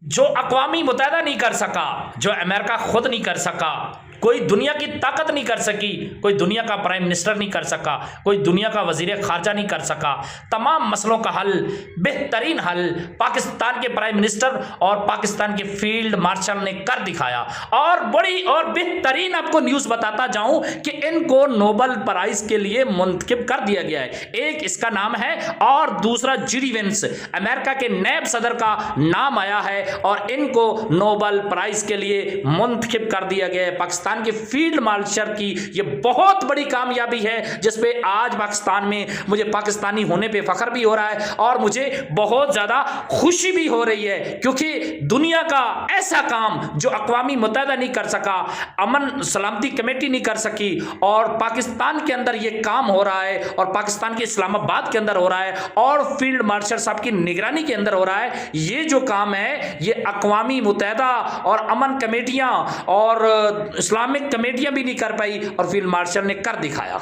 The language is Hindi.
जो अक़वामी मुत्तहिदा नहीं कर सका, जो अमेरिका खुद नहीं कर सका, कोई दुनिया की ताकत नहीं कर सकी, कोई दुनिया का प्राइम मिनिस्टर नहीं कर सका, कोई दुनिया का वजीर खारजा नहीं कर सका, तमाम मसलों का हल, बेहतरीन हल पाकिस्तान के प्राइम मिनिस्टर और पाकिस्तान के फील्ड मार्शल ने कर दिखाया। और बड़ी और बेहतरीन आपको न्यूज़ बताता जाऊं कि इनको नोबेल प्राइज के लिए मुंतखब कर दिया गया है। एक इसका नाम है और दूसरा जी.डी. वेंस, अमेरिका के नैब सदर का नाम आया है और इनको नोबेल प्राइज के लिए मुंतखब कर दिया गया है। पाकिस्तान के फील्ड मार्शल की ये बहुत बड़ी कामयाबी है, जिसपे आज पाकिस्तान में मुझे पाकिस्तानी होने पे फख्र भी हो रहा है और मुझे बहुत ज्यादा खुशी भी हो रही है, क्योंकि दुनिया का ऐसा काम जो अक़वामी मुत्तहिदा नहीं कर सका, अमन सलामती कमेटी नहीं कर सकी, और पाकिस्तान के अंदर ये काम हो रहा है और पाकिस्तान के इस्लामाबाद के अंदर हो रहा है और फील्ड मार्शल साहब की निगरानी के अंदर हो रहा है। ये जो काम है ये अक़वामी मुत्तहिदा और अमन कमेटियां और इस्लामिक कमेटियां भी नहीं कर पाई और फील्ड मार्शल ने कर दिखाया।